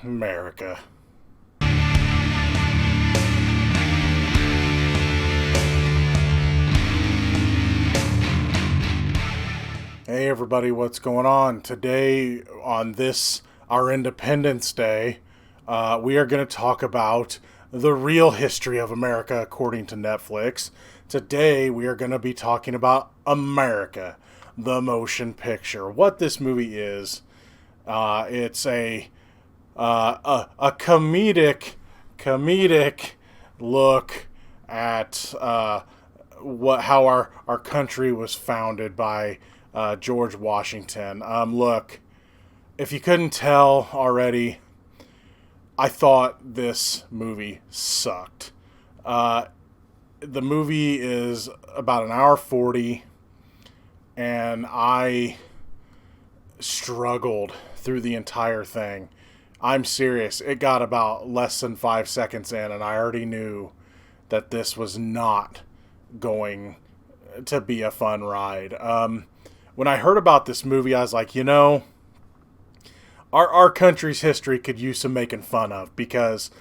America. Hey everybody, what's going on? Today, on this, our Independence Day, we are going to talk about the real history of America according to Netflix. Today, we are going to be talking about America, the motion picture. What this movie is, it's a comedic look at how our country was founded by George Washington. Look, if you couldn't tell already, I thought this movie sucked. The movie is about an hour 40, and I struggled through the entire thing. I'm serious. It got about less than 5 seconds in, and I already knew that this was not going to be a fun ride. When I heard about this movie, I was like, our country's history could use some making fun of, because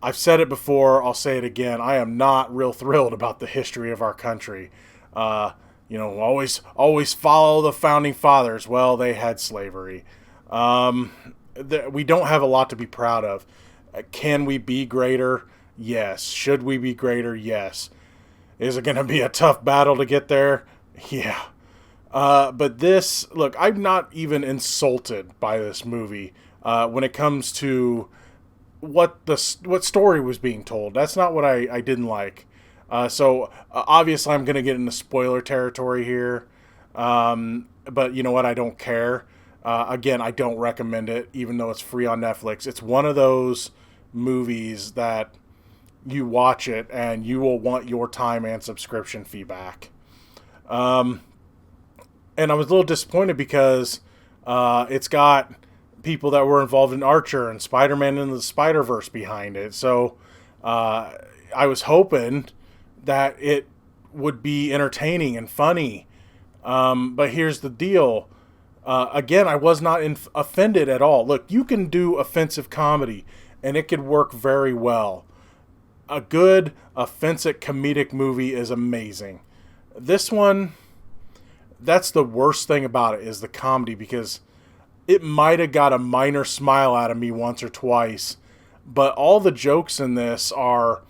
I've said it before, I'll say it again, I am not real thrilled about the history of our country. Always follow the founding fathers. Well, they had slavery. We don't have a lot to be proud of. Can we be greater? Yes. Should we be greater? Yes. Is it going to be a tough battle to get there? Yeah. But this, look, I'm not even insulted by this movie when it comes to what story was being told. That's not what I didn't like. So obviously I'm going to get into spoiler territory here. But you know what? I don't care. Again, I don't recommend it, even though it's free on Netflix. It's one of those movies that you watch it and you will want your time and subscription fee back. And I was a little disappointed because it's got people that were involved in Archer and Spider-Man and the Spider-Verse behind it. So I was hoping that it would be entertaining and funny. But here's the deal. Again, I was not offended at all. Look, you can do offensive comedy, and it could work very well. A good, offensive, comedic movie is amazing. This one, that's the worst thing about it, is the comedy, because it might have got a minor smile out of me once or twice, but all the jokes in this are,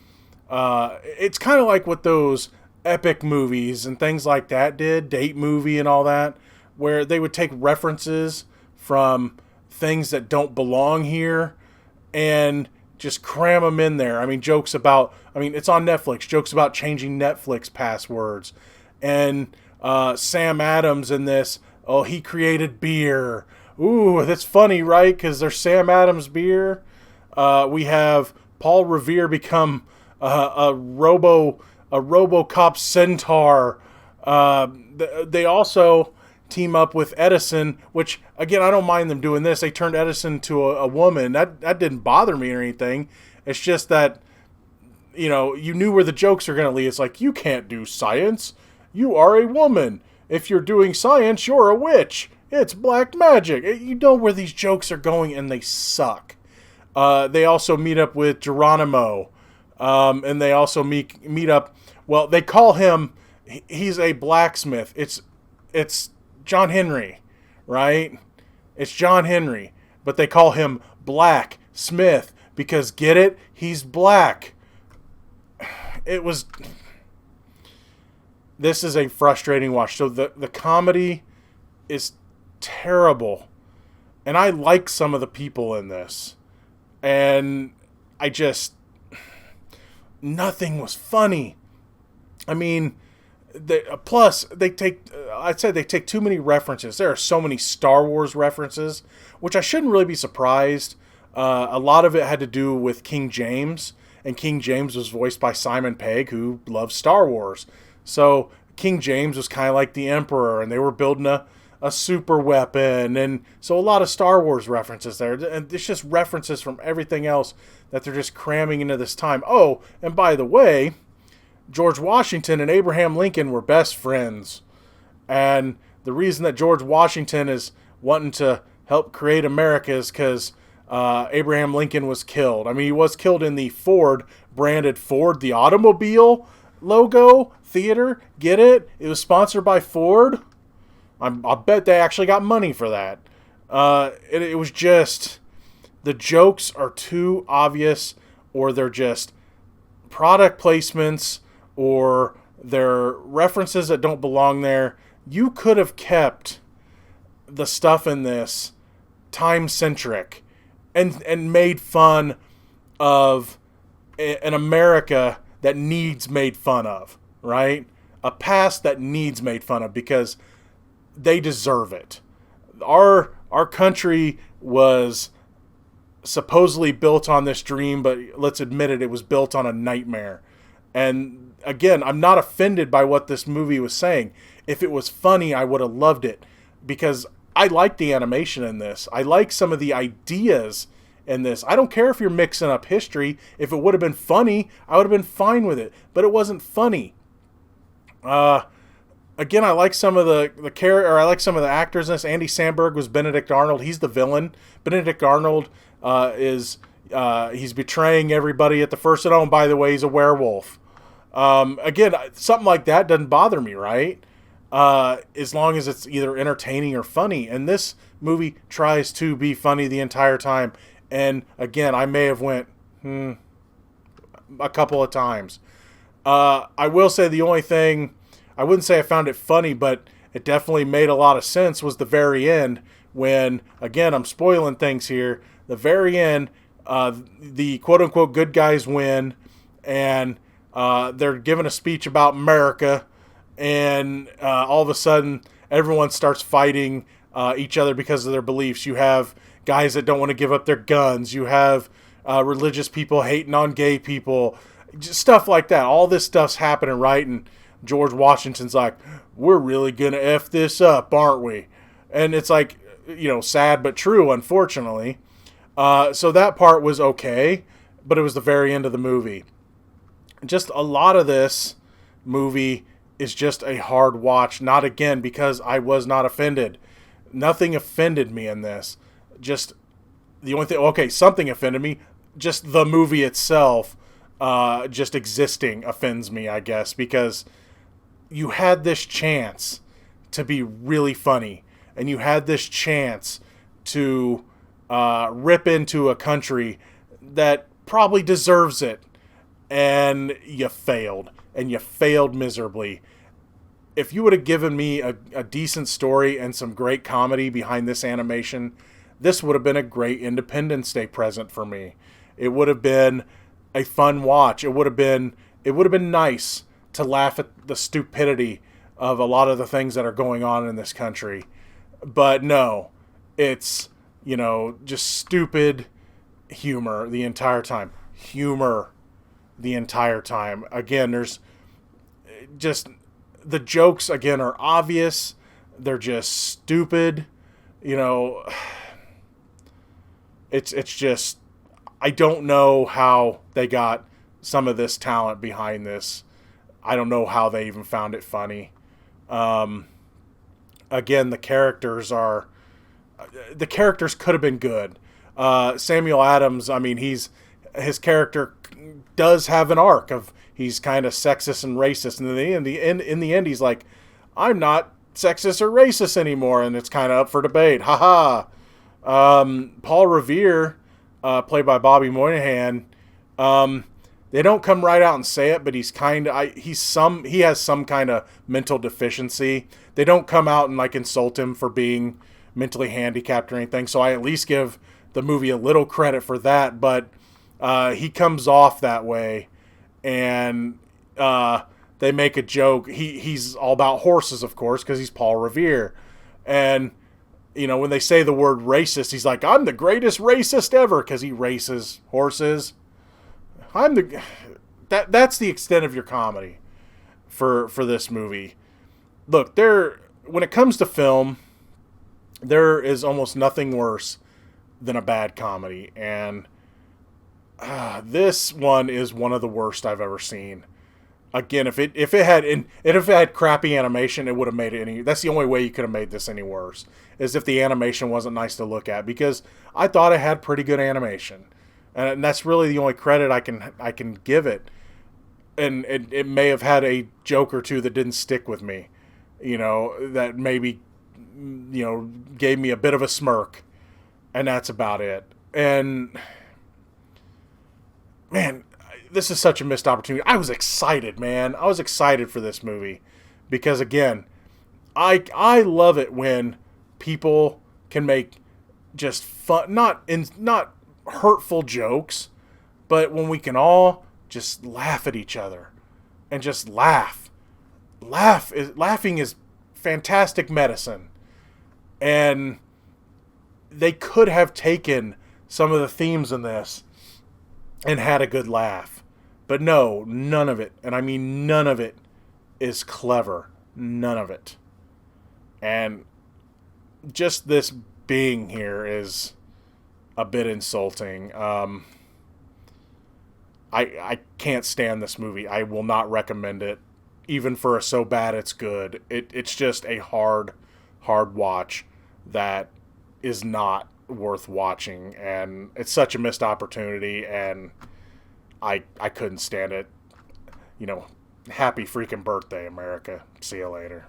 it's kind of like what those epic movies and things like that did, Date Movie and all that, where they would take references from things that don't belong here and just cram them in there. I mean, it's on Netflix, jokes about changing Netflix passwords. And Sam Adams in this, he created beer. Ooh, that's funny, right? Because there's Sam Adams beer. We have Paul Revere become a RoboCop centaur. They also team up with Edison, which, again, I don't mind them doing this. They turned Edison to a woman. That didn't bother me or anything. It's just that, you knew where the jokes are going to lead. It's like, you can't do science. You are a woman. If you're doing science, you're a witch. It's black magic. You know where these jokes are going, and they suck. They also meet up with Geronimo. And they also meet up, well, they call him, he's a blacksmith. It's John Henry, right? It's John Henry, but they call him Black Smith because, get it? He's black. This is a frustrating watch. So the comedy is terrible, and I like some of the people in this, and nothing was funny. I mean, they take too many references. There are so many Star Wars references, which I shouldn't really be surprised. A lot of it had to do with King James, and King James was voiced by Simon Pegg, who loves Star Wars. So King James was kind of like the Emperor, and they were building a super weapon, and so a lot of Star Wars references there. And it's just references from everything else that they're just cramming into this time. Oh, and by the way, George Washington and Abraham Lincoln were best friends. And the reason that George Washington is wanting to help create America is because Abraham Lincoln was killed. I mean, he was killed in the Ford, branded Ford, the automobile logo theater. Get it? It was sponsored by Ford. I'll bet they actually got money for that. It was just, the jokes are too obvious, or they're just product placements, or they're references that don't belong there. You could have kept the stuff in this time-centric and made fun of an America that needs made fun of, right? A past that needs made fun of, because they deserve it. Our country was supposedly built on this dream, but let's admit it, it was built on a nightmare. And again, I'm not offended by what this movie was saying. If it was funny, I would have loved it, because I like the animation in this. I like some of the ideas in this. I don't care if you're mixing up history. If it would have been funny, I would have been fine with it. But it wasn't funny. Again, I like some of the I like some of the actors in this. Andy Samberg was Benedict Arnold. He's the villain. Benedict Arnold he's betraying everybody at the first. And by the way, he's a werewolf. Again, something like that doesn't bother me, right? As long as it's either entertaining or funny. And this movie tries to be funny the entire time. And again, I may have went, a couple of times. I will say the only thing, I wouldn't say I found it funny, but it definitely made a lot of sense, was the very end when, again, I'm spoiling things here, the very end, the quote-unquote good guys win, and they're giving a speech about America, and all of a sudden everyone starts fighting each other because of their beliefs. You have guys that don't want to give up their guns. You have religious people hating on gay people. Just stuff like that. All this stuff's happening, right? And George Washington's like, we're really going to F this up, aren't we? And it's like, sad but true, unfortunately. So that part was okay, but it was the very end of the movie. Just a lot of this movie is just a hard watch. Not again, because I was not offended. Nothing offended me in this. Just the only thing, okay, something offended me. Just the movie itself, just existing offends me, I guess, because you had this chance to be really funny, and you had this chance to rip into a country that probably deserves it, and you failed, and you failed miserably. If you would have given me a decent story and some great comedy behind this animation, this would have been a great Independence Day present for me. It would have been a fun watch. It would have been nice to laugh at the stupidity of a lot of the things that are going on in this country. But no, it's, just stupid humor the entire time. Humor the entire time. Again, there's just, the jokes, again, are obvious. They're just stupid. It's just, I don't know how they got some of this talent behind this. I don't know how they even found it funny. Again, the characters could have been good. Samuel Adams, I mean, his character does have an arc of, he's kind of sexist and racist, and in the end, he's like, I'm not sexist or racist anymore, and it's kind of up for debate. Haha. Paul Revere, played by Bobby Moynihan, they don't come right out and say it, but he has some kind of mental deficiency. They don't come out and insult him for being mentally handicapped or anything. So I at least give the movie a little credit for that. But he comes off that way, and they make a joke. He's all about horses, of course, because he's Paul Revere, and when they say the word racist, he's like, I'm the greatest racist ever, because he races horses. That's the extent of your comedy for this movie. Look, when it comes to film, there is almost nothing worse than a bad comedy, and this one is one of the worst I've ever seen. Again, if it had crappy animation, it would have made it any. That's the only way you could have made this any worse. as if the animation wasn't nice to look at, because I thought it had pretty good animation, and that's really the only credit I can give it. And it may have had a joke or two that didn't stick with me, that maybe gave me a bit of a smirk, and that's about it. And man, this is such a missed opportunity. I was excited, man. I was excited for this movie because, again, I love it when people can make just fun, not hurtful jokes, but when we can all just laugh at each other and just laugh. Laughing is fantastic medicine, and they could have taken some of the themes in this and had a good laugh. But no, none of it, and I mean none of it, is clever. None of it. And just this being here is a bit insulting. I can't stand this movie. I will not recommend it, even for a so bad it's good. It's just a hard watch that is not worth watching, and it's such a missed opportunity, and I couldn't stand it. Happy freaking birthday, America. See you later.